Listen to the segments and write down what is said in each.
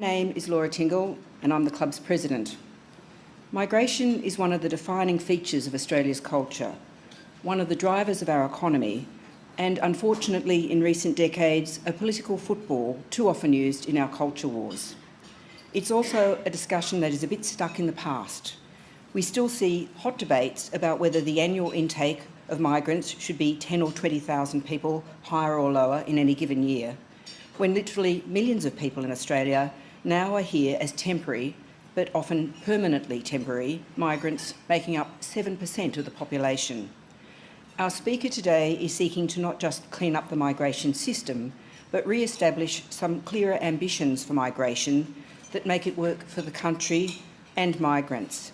My name is Laura Tingle and I'm the club's president. Migration is one of the defining features of Australia's culture, one of the drivers of our economy, and unfortunately in recent decades a political football too often used in our culture wars. It's also a discussion that is a bit stuck in the past. We still see hot debates about whether the annual intake of migrants should be 10 or 20,000 people, higher or lower, in any given year, when literally millions of people in Australia now are here as temporary, but often permanently temporary, migrants making up 7% of the population. Our speaker today is seeking to not just clean up the migration system, but re-establish some clearer ambitions for migration that make it work for the country and migrants.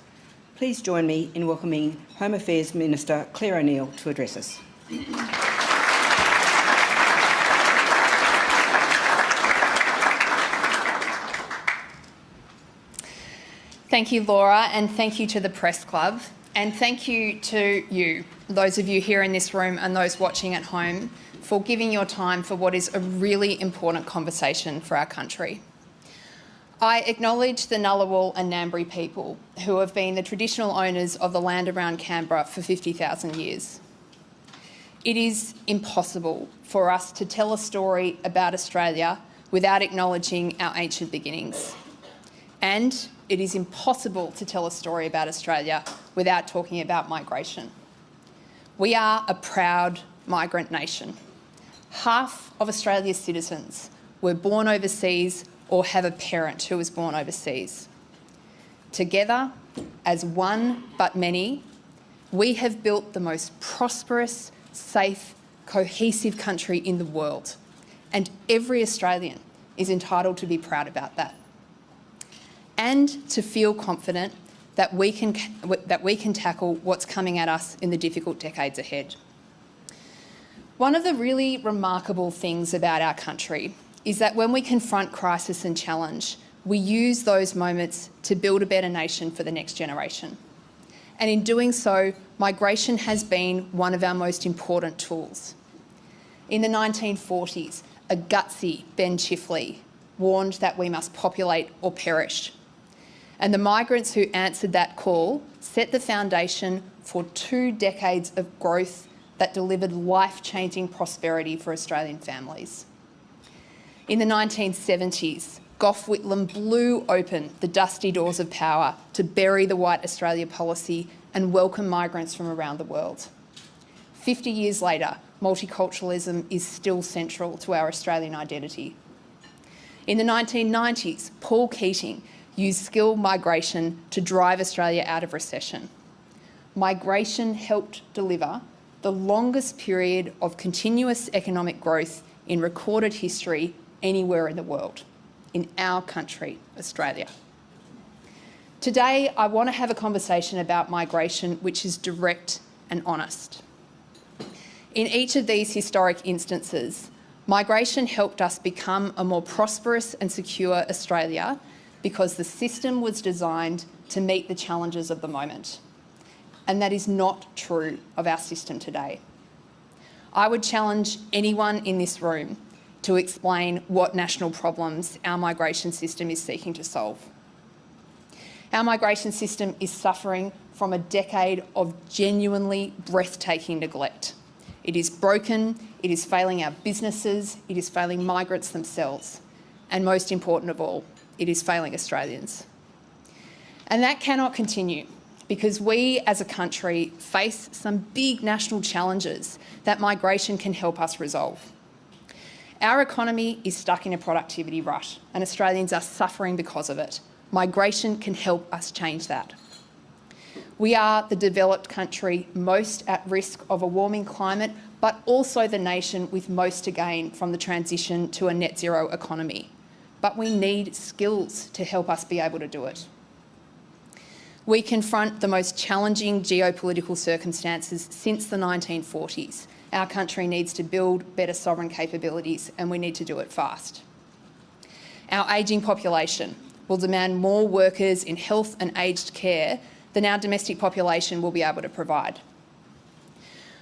Please join me in welcoming Home Affairs Minister Clare O'Neil to address us. Thank you, Laura, and thank you to the Press Club, and thank you to you, those of you here in this room and those watching at home, for giving your time for what is a really important conversation for our country. I acknowledge the Ngunnawal and Ngambri people, who have been the traditional owners of the land around Canberra for 50,000 years. It is impossible for us to tell a story about Australia without acknowledging our ancient beginnings. And it is impossible to tell a story about Australia without talking about migration. We are a proud migrant nation. Half of Australia's citizens were born overseas or have a parent who was born overseas. Together, as one but many, we have built the most prosperous, safe, cohesive country in the world, and every Australian is entitled to be proud about that, and to feel confident that we can tackle what's coming at us in the difficult decades ahead. One of the really remarkable things about our country is that when we confront crisis and challenge, we use those moments to build a better nation for the next generation. And in doing so, migration has been one of our most important tools. In the 1940s, a gutsy Ben Chifley warned that we must populate or perish. And the migrants who answered that call set the foundation for 2 decades of growth that delivered life-changing prosperity for Australian families. In the 1970s, Gough Whitlam blew open the dusty doors of power to bury the White Australia policy and welcome migrants from around the world. 50 years later, multiculturalism is still central to our Australian identity. In the 1990s, Paul Keating used skilled migration to drive Australia out of recession. Migration helped deliver the longest period of continuous economic growth in recorded history anywhere in the world, in our country, Australia. Today, I want to have a conversation about migration which is direct and honest. In each of these historic instances, migration helped us become a more prosperous and secure Australia because the system was designed to meet the challenges of the moment. And that is not true of our system today. I would challenge anyone in this room to explain what national problems our migration system is seeking to solve. Our migration system is suffering from a decade of genuinely breathtaking neglect. It is broken, it is failing our businesses, it is failing migrants themselves, and most important of all, it is failing Australians. And that cannot continue because we as a country face some big national challenges that migration can help us resolve. Our economy is stuck in a productivity rut and Australians are suffering because of it. Migration can help us change that. We are the developed country most at risk of a warming climate, but also the nation with most to gain from the transition to a net zero economy. But we need skills to help us be able to do it. We confront the most challenging geopolitical circumstances since the 1940s. Our country needs to build better sovereign capabilities and we need to do it fast. Our ageing population will demand more workers in health and aged care than our domestic population will be able to provide.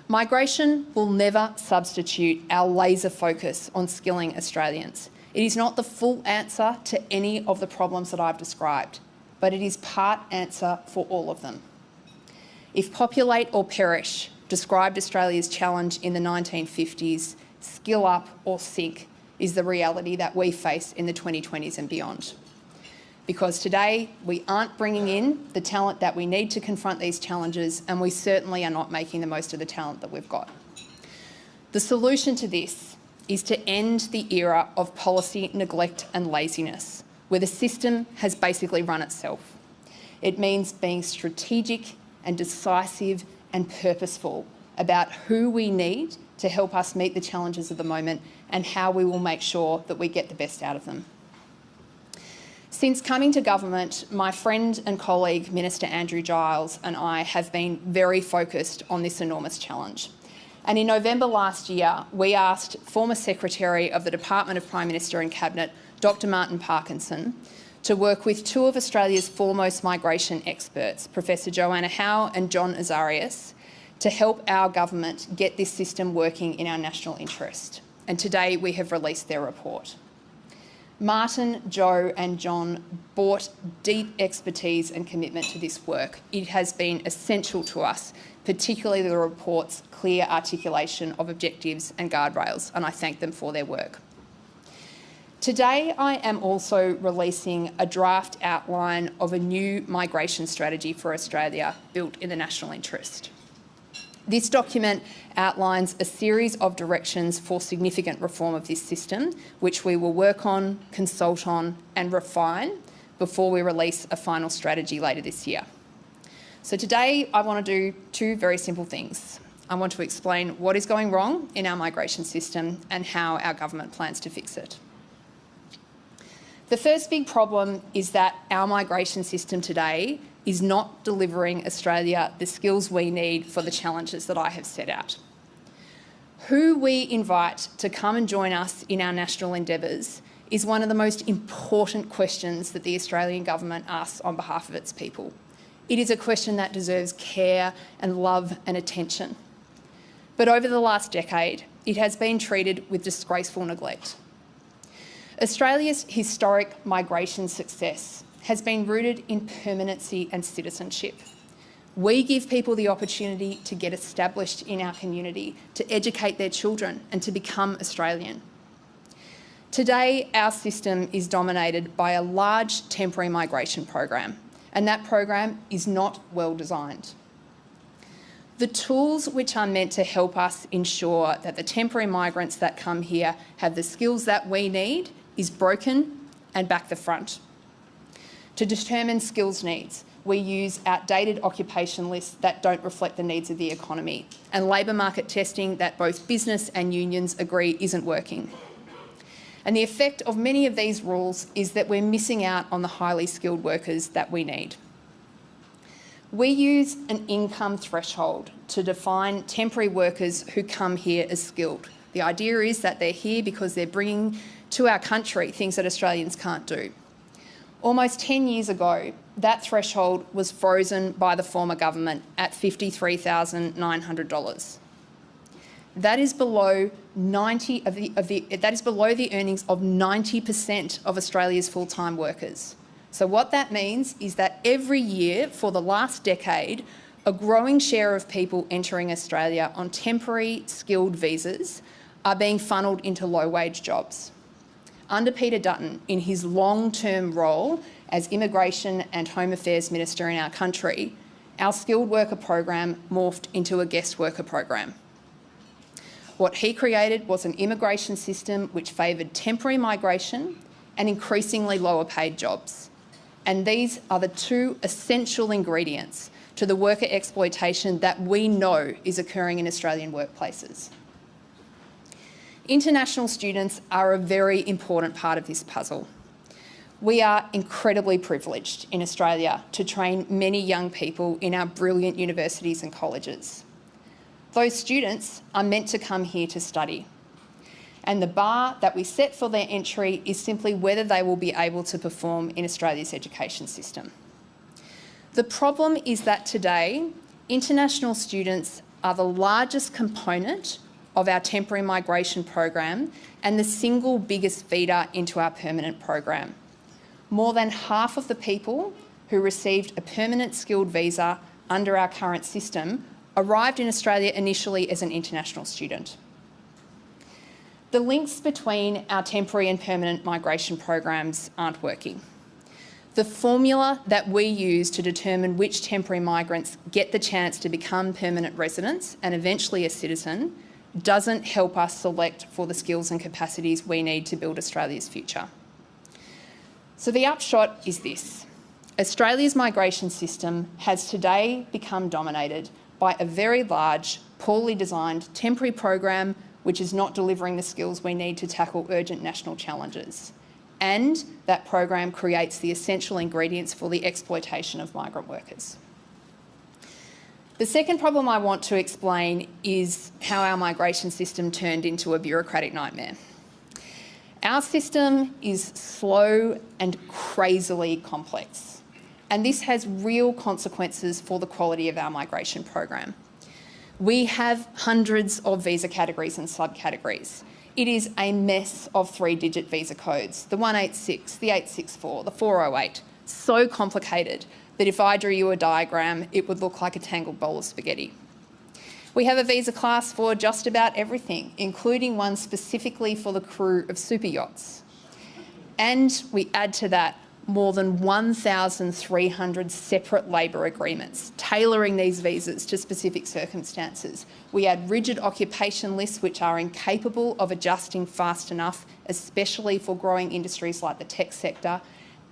Migration will never substitute our laser focus on skilling Australians. It is not the full answer to any of the problems that I've described, but it is part answer for all of them. If populate or perish described Australia's challenge in the 1950s, skill up or sink is the reality that we face in the 2020s and beyond. Because today we aren't bringing in the talent that we need to confront these challenges, and we certainly are not making the most of the talent that we've got. The solution to this is to end the era of policy neglect and laziness, where the system has basically run itself. It means being strategic and decisive and purposeful about who we need to help us meet the challenges of the moment and how we will make sure that we get the best out of them. Since coming to government, my friend and colleague, Minister Andrew Giles, and I have been very focused on this enormous challenge. And in November last year, we asked former Secretary of the Department of Prime Minister and Cabinet, Dr. Martin Parkinson, to work with two of Australia's foremost migration experts, Professor Joanna Howe and John Azarias, to help our government get this system working in our national interest. And today we have released their report. Martin, Joe and John brought deep expertise and commitment to this work. It has been essential to us, particularly the report's clear articulation of objectives and guardrails, and I thank them for their work. Today, I am also releasing a draft outline of a new migration strategy for Australia built in the national interest. This document outlines a series of directions for significant reform of this system, which we will work on, consult on and refine before we release a final strategy later this year. So today I want to do two very simple things. I want to explain what is going wrong in our migration system and how our government plans to fix it. The first big problem is that our migration system today is not delivering Australia the skills we need for the challenges that I have set out. Who we invite to come and join us in our national endeavours is one of the most important questions that the Australian government asks on behalf of its people. It is a question that deserves care and love and attention. But over the last decade, it has been treated with disgraceful neglect. Australia's historic migration success has been rooted in permanency and citizenship. We give people the opportunity to get established in our community, to educate their children and to become Australian. Today, our system is dominated by a large temporary migration program, and that program is not well designed. The tools which are meant to help us ensure that the temporary migrants that come here have the skills that we need is broken and back the front. To determine skills needs, we use outdated occupation lists that don't reflect the needs of the economy and labour market testing that both business and unions agree isn't working. And the effect of many of these rules is that we're missing out on the highly skilled workers that we need. We use an income threshold to define temporary workers who come here as skilled. The idea is that they're here because they're bringing to our country things that Australians can't do. Almost 10 years ago, that threshold was frozen by the former government at $53,900. That is below that is below the earnings of 90% of Australia's full-time workers. So what that means is that every year for the last decade, a growing share of people entering Australia on temporary skilled visas are being funnelled into low-wage jobs. Under Peter Dutton, in his long-term role as Immigration and Home Affairs Minister in our country, our skilled worker program morphed into a guest worker program. What he created was an immigration system which favoured temporary migration and increasingly lower paid jobs. And these are the two essential ingredients to the worker exploitation that we know is occurring in Australian workplaces. International students are a very important part of this puzzle. We are incredibly privileged in Australia to train many young people in our brilliant universities and colleges. Those students are meant to come here to study. And the bar that we set for their entry is simply whether they will be able to perform in Australia's education system. The problem is that today, international students are the largest component of our temporary migration program and the single biggest feeder into our permanent program. More than half of the people who received a permanent skilled visa under our current system arrived in Australia initially as an international student. The links between our temporary and permanent migration programs aren't working. The formula that we use to determine which temporary migrants get the chance to become permanent residents and eventually a citizen doesn't help us select for the skills and capacities we need to build Australia's future. So the upshot is this. Australia's migration system has today become dominated by a very large, poorly designed temporary program which is not delivering the skills we need to tackle urgent national challenges. And that program creates the essential ingredients for the exploitation of migrant workers. The second problem I want to explain is how our migration system turned into a bureaucratic nightmare. Our system is slow and crazily complex, and this has real consequences for the quality of our migration program. We have hundreds of visa categories and subcategories. It is a mess of three-digit visa codes, the 186, the 864, the 408, so complicated that if I drew you a diagram, it would look like a tangled bowl of spaghetti. We have a visa class for just about everything, including one specifically for the crew of super yachts. And we add to that more than 1,300 separate labour agreements, tailoring these visas to specific circumstances. We add rigid occupation lists which are incapable of adjusting fast enough, especially for growing industries like the tech sector,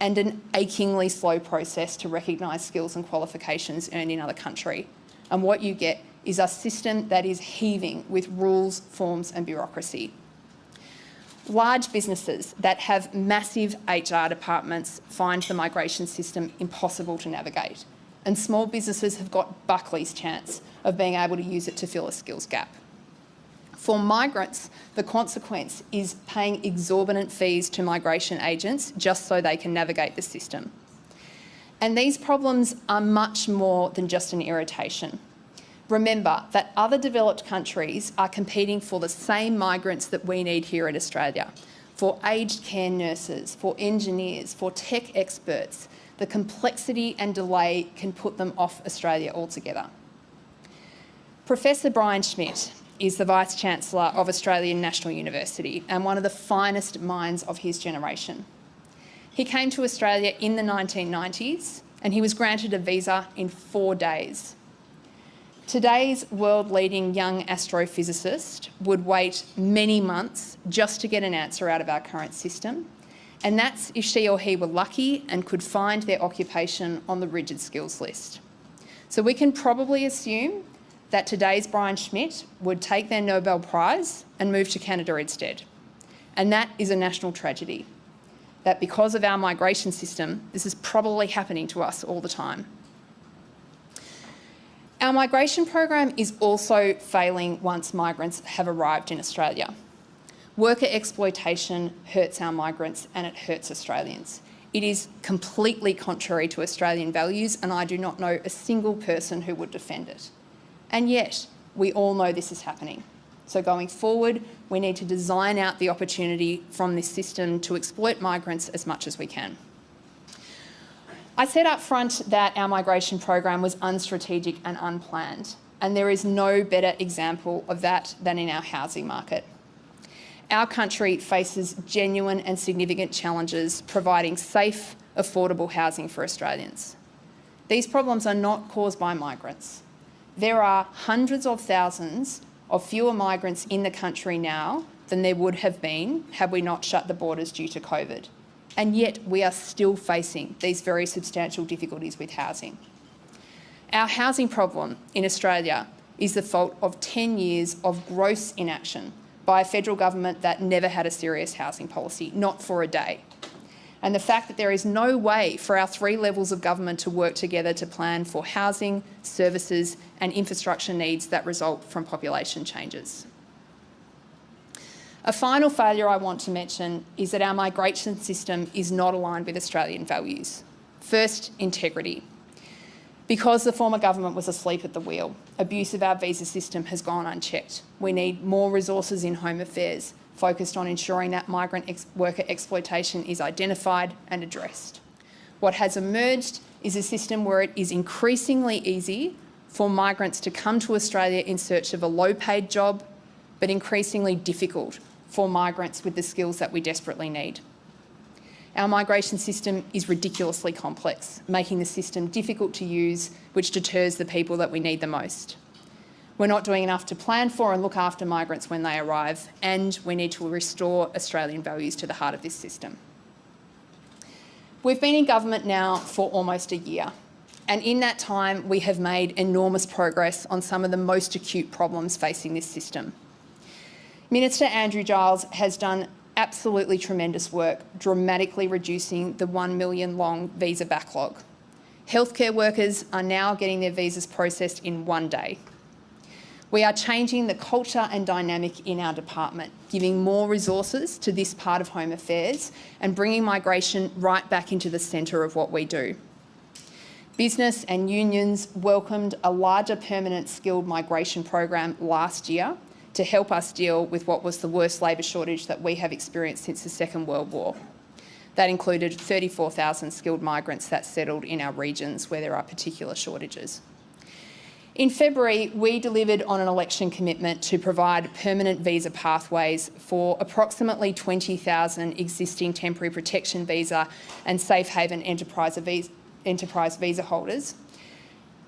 and an achingly slow process to recognise skills and qualifications earned in another country. And what you get is a system that is heaving with rules, forms and bureaucracy. Large businesses that have massive HR departments find the migration system impossible to navigate, and small businesses have got Buckley's chance of being able to use it to fill a skills gap. For migrants, the consequence is paying exorbitant fees to migration agents just so they can navigate the system. And these problems are much more than just an irritation. Remember that other developed countries are competing for the same migrants that we need here in Australia, for aged care nurses, for engineers, for tech experts. The complexity and delay can put them off Australia altogether. Professor Brian Schmidt is the Vice-Chancellor of Australian National University and one of the finest minds of his generation. He came to Australia in the 1990s and he was granted a visa in 4 days. Today's world-leading young astrophysicist would wait many months just to get an answer out of our current system, and that's if she or he were lucky and could find their occupation on the rigid skills list. So we can probably assume that today's Brian Schmidt would take their Nobel Prize and move to Canada instead. And that is a national tragedy, that because of our migration system, this is probably happening to us all the time. Our migration program is also failing once migrants have arrived in Australia. Worker exploitation hurts our migrants and it hurts Australians. It is completely contrary to Australian values and I do not know a single person who would defend it. And yet, we all know this is happening. So going forward, we need to design out the opportunity from this system to exploit migrants as much as we can. I said up front that our migration program was unstrategic and unplanned, and there is no better example of that than in our housing market. Our country faces genuine and significant challenges providing safe, affordable housing for Australians. These problems are not caused by migrants. There are hundreds of thousands of fewer migrants in the country now than there would have been had we not shut the borders due to COVID. And yet we are still facing these very substantial difficulties with housing. Our housing problem in Australia is the fault of 10 years of gross inaction by a federal government that never had a serious housing policy, not for a day. And the fact that there is no way for our 3 levels of government to work together to plan for housing, services and infrastructure needs that result from population changes. A final failure I want to mention is that our migration system is not aligned with Australian values. First, integrity. Because the former government was asleep at the wheel, abuse of our visa system has gone unchecked. We need more resources in Home Affairs focused on ensuring that migrant worker exploitation is identified and addressed. What has emerged is a system where it is increasingly easy for migrants to come to Australia in search of a low-paid job, but increasingly difficult for migrants with the skills that we desperately need. Our migration system is ridiculously complex, making the system difficult to use, which deters the people that we need the most. We're not doing enough to plan for and look after migrants when they arrive, and we need to restore Australian values to the heart of this system. We've been in government now for almost a year, and in that time we have made enormous progress on some of the most acute problems facing this system. Minister Andrew Giles has done absolutely tremendous work, dramatically reducing the 1 million long visa backlog. Healthcare workers are now getting their visas processed in 1 day. We are changing the culture and dynamic in our department, giving more resources to this part of Home Affairs and bringing migration right back into the centre of what we do. Business and unions welcomed a larger permanent skilled migration program last year to help us deal with what was the worst labour shortage that we have experienced since the Second World War. That included 34,000 skilled migrants that settled in our regions where there are particular shortages. In February, we delivered on an election commitment to provide permanent visa pathways for approximately 20,000 existing temporary protection visa and safe haven enterprise visa holders.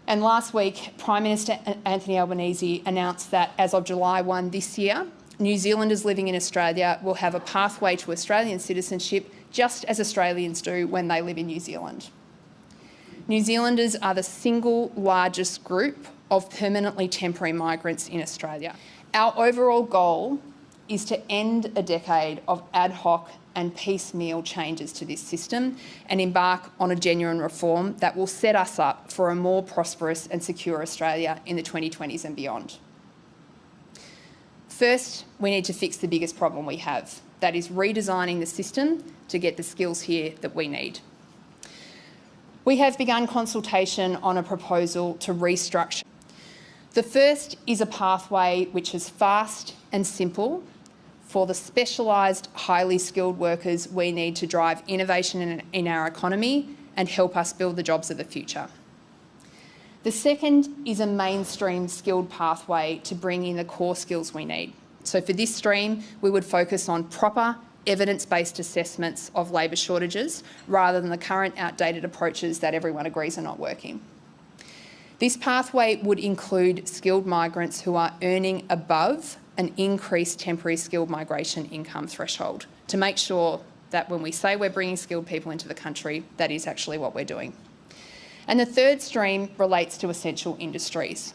And last week, Prime Minister Anthony Albanese announced that as of July 1 this year, New Zealanders living in Australia will have a pathway to Australian citizenship just as Australians do when they live in New Zealand. New Zealanders are the single largest group of permanently temporary migrants in Australia. Our overall goal is to end a decade of ad hoc and piecemeal changes to this system and embark on a genuine reform that will set us up for a more prosperous and secure Australia in the 2020s and beyond. First, we need to fix the biggest problem we have, that is redesigning the system to get the skills here that we need. We have begun consultation on a proposal to restructure. The first is a pathway which is fast and simple for the specialised, highly skilled workers we need to drive innovation in our economy and help us build the jobs of the future. The second is a mainstream skilled pathway to bring in the core skills we need. So for this stream, we would focus on proper evidence-based assessments of labour shortages rather than the current outdated approaches that everyone agrees are not working. This pathway would include skilled migrants who are earning above an increased temporary skilled migration income threshold to make sure that when we say we're bringing skilled people into the country, that is actually what we're doing. And the third stream relates to essential industries.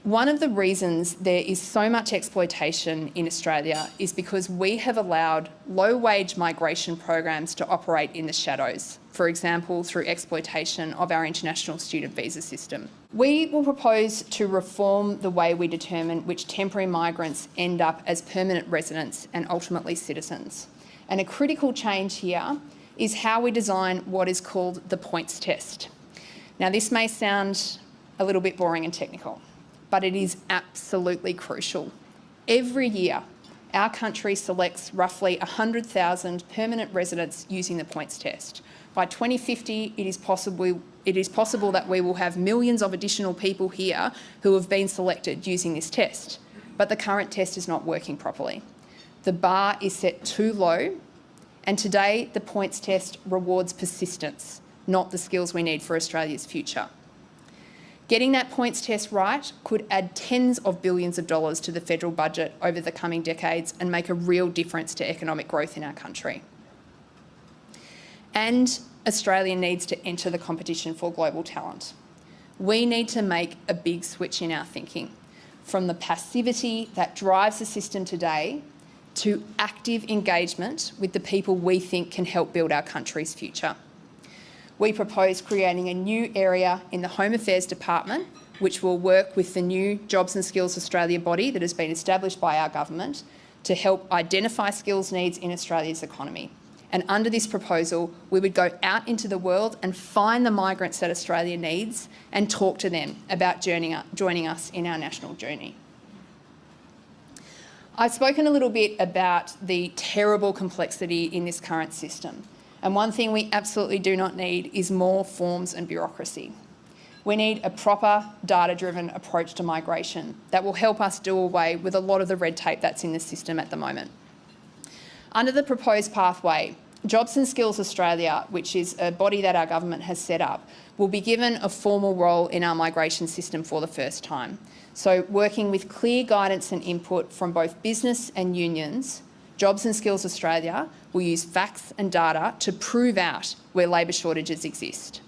One of the reasons there is so much exploitation in Australia is because we have allowed low-wage migration programs to operate in the shadows, for example, through exploitation of our international student visa system. We will propose to reform the way we determine which temporary migrants end up as permanent residents and ultimately citizens. And a critical change here is how we design what is called the points test. Now, this may sound a little bit boring and technical, but it is absolutely crucial. Every year, our country selects roughly 100,000 permanent residents using the points test. By 2050, it is possible that we will have millions of additional people here who have been selected using this test, but the current test is not working properly. The bar is set too low, and today the points test rewards persistence, not the skills we need for Australia's future. Getting that points test right could add tens of billions of dollars to the federal budget over the coming decades and make a real difference to economic growth in our country. And Australia needs to enter the competition for global talent. We need to make a big switch in our thinking, from the passivity that drives the system today to active engagement with the people we think can help build our country's future. We propose creating a new area in the Home Affairs Department, which will work with the new Jobs and Skills Australia body that has been established by our government to help identify skills needs in Australia's economy And under this proposal, we would go out into the world and find the migrants that Australia needs and talk to them about joining us in our national journey. I've spoken a little bit about the terrible complexity in this current system. And one thing we absolutely do not need is more forms and bureaucracy. We need a proper, data-driven approach to migration that will help us do away with a lot of the red tape that's in the system at the moment. Under the proposed pathway, Jobs and Skills Australia, which is a body that our government has set up, will be given a formal role in our migration system for the first time. So working with clear guidance and input from both business and unions, Jobs and Skills Australia will use facts and data to prove out where labour shortages exist.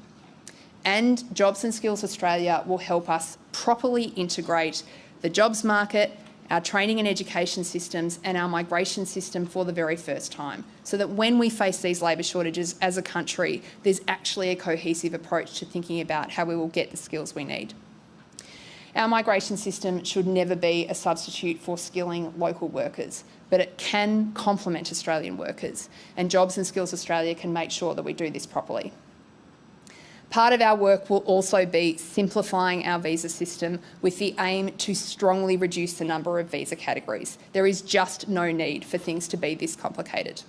And Jobs and Skills Australia will help us properly integrate the jobs market, our training and education systems and our migration system for the very first time, so that when we face these labour shortages as a country, there's actually a cohesive approach to thinking about how we will get the skills we need. Our migration system should never be a substitute for skilling local workers, but it can complement Australian workers, and Jobs and Skills Australia can make sure that we do this properly. Part of our work will also be simplifying our visa system with the aim to strongly reduce the number of visa categories. There is just no need for things to be this complicated.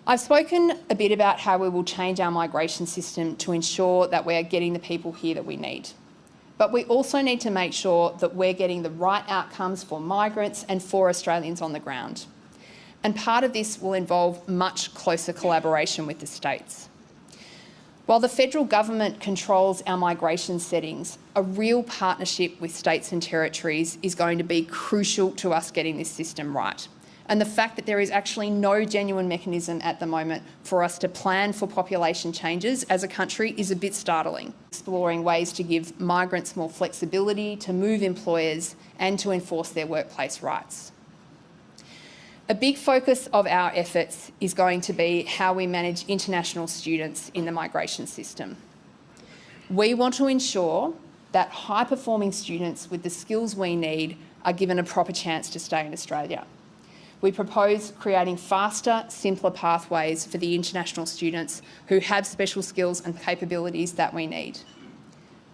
I've spoken a bit about how we will change our migration system to ensure that we are getting the people here that we need. But we also need to make sure that we're getting the right outcomes for migrants and for Australians on the ground. And part of this will involve much closer collaboration with the states. While the federal government controls our migration settings, a real partnership with states and territories is going to be crucial to us getting this system right. And the fact that there is actually no genuine mechanism at the moment for us to plan for population changes as a country is a bit startling. Exploring ways to give migrants more flexibility, to move employers and to enforce their workplace rights. A big focus of our efforts is going to be how we manage international students in the migration system. We want to ensure that high-performing students with the skills we need are given a proper chance to stay in Australia. We propose creating faster, simpler pathways for the international students who have special skills and capabilities that we need.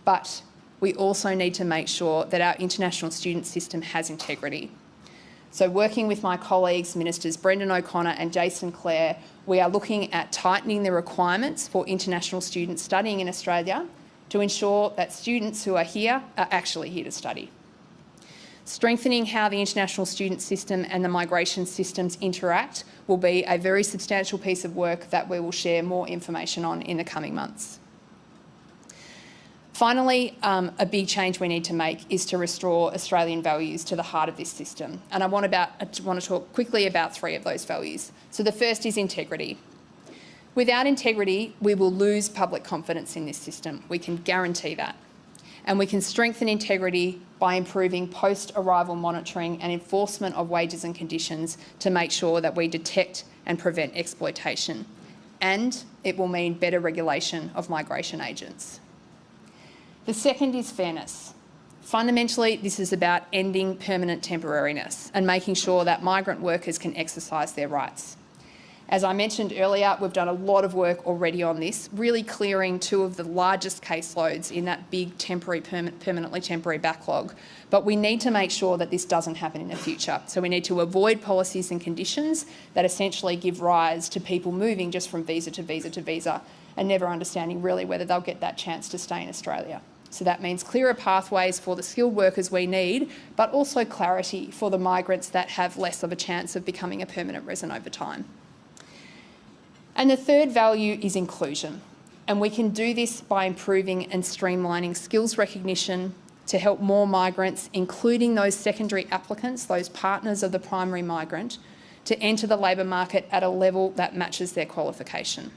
But we also need to make sure that our international student system has integrity. So working with my colleagues, Ministers Brendan O'Connor and Jason Clare, we are looking at tightening the requirements for international students studying in Australia to ensure that students who are here are actually here to study. Strengthening how the international student system and the migration systems interact will be a very substantial piece of work that we will share more information on in the coming months. Finally, a big change we need to make is to restore Australian values to the heart of this system. And I want to talk quickly about three of those values. So the first is integrity. Without integrity, we will lose public confidence in this system. We can guarantee that. And we can strengthen integrity by improving post-arrival monitoring and enforcement of wages and conditions to make sure that we detect and prevent exploitation. And it will mean better regulation of migration agents. The second is fairness. Fundamentally, this is about ending permanent temporariness and making sure that migrant workers can exercise their rights. As I mentioned earlier, we've done a lot of work already on this, really clearing two of the largest caseloads in that big permanently temporary backlog. But we need to make sure that this doesn't happen in the future. So we need to avoid policies and conditions that essentially give rise to people moving just from visa to visa to visa and never understanding really whether they'll get that chance to stay in Australia. So that means clearer pathways for the skilled workers we need, but also clarity for the migrants that have less of a chance of becoming a permanent resident over time. And the third value is inclusion. And we can do this by improving and streamlining skills recognition to help more migrants, including those secondary applicants, those partners of the primary migrant, to enter the labour market at a level that matches their qualification.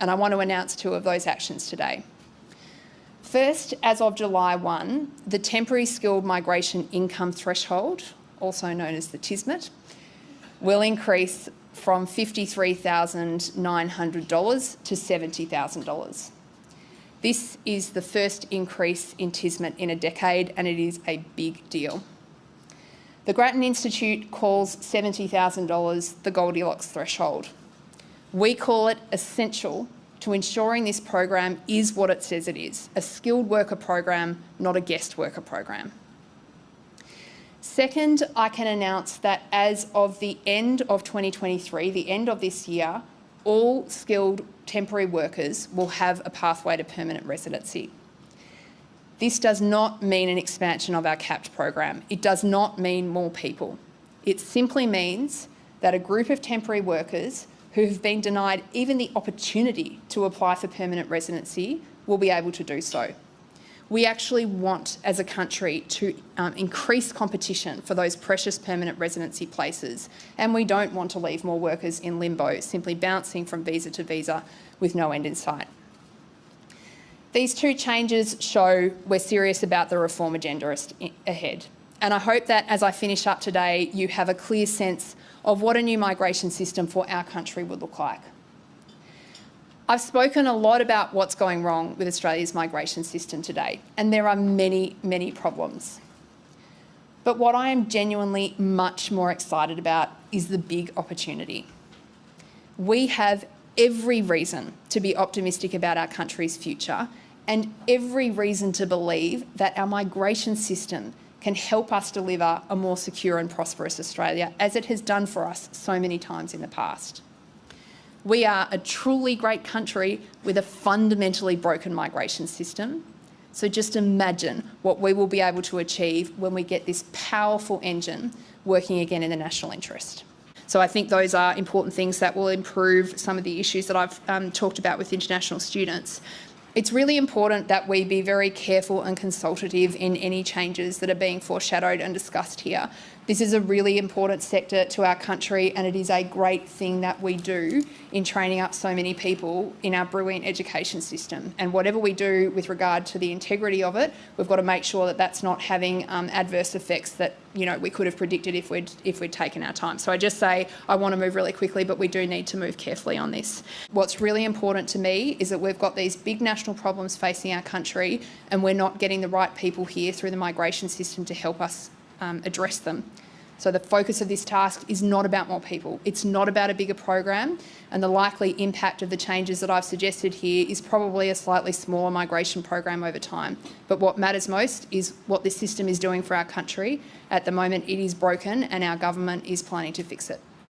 And I want to announce two of those actions today. First, as of July 1, the temporary skilled migration income threshold, also known as the TSMIT, will increase from $53,900 to $70,000. This is the first increase in TSMIT in a decade, and it is a big deal. The Grattan Institute calls $70,000 the Goldilocks threshold. We call it essential to ensuring this program is what it says it is, a skilled worker program, not a guest worker program. Second, I can announce that as of the end of 2023, the end of this year, all skilled temporary workers will have a pathway to permanent residency. This does not mean an expansion of our CAPT program. It does not mean more people. It simply means that a group of temporary workers who have been denied even the opportunity to apply for permanent residency will be able to do so. We actually want, as a country, to increase competition for those precious permanent residency places, and we don't want to leave more workers in limbo, simply bouncing from visa to visa with no end in sight. These two changes show we're serious about the reform agenda ahead, and I hope that as I finish up today, you have a clear sense of what a new migration system for our country would look like. I've spoken a lot about what's going wrong with Australia's migration system today, and there are many, many problems. But what I am genuinely much more excited about is the big opportunity. We have every reason to be optimistic about our country's future and every reason to believe that our migration system can help us deliver a more secure and prosperous Australia, as it has done for us so many times in the past. We are a truly great country with a fundamentally broken migration system. So just imagine what we will be able to achieve when we get this powerful engine working again in the national interest. So I think those are important things that will improve some of the issues that I've talked about with international students. It's really important that we be very careful and consultative in any changes that are being foreshadowed and discussed here. This is a really important sector to our country, and it is a great thing that we do in training up so many people in our brilliant education system. And whatever we do with regard to the integrity of it, we've got to make sure that that's not having adverse effects that we could have predicted if we'd taken our time. So I just say I want to move really quickly, but we do need to move carefully on this. What's really important to me is that we've got these big national problems facing our country, and we're not getting the right people here through the migration system to help us address them. So the focus of this task is not about more people. It's not about a bigger program, and the likely impact of the changes that I've suggested here is probably a slightly smaller migration program over time. But what matters most is what this system is doing for our country. At the moment, it is broken, and our government is planning to fix it.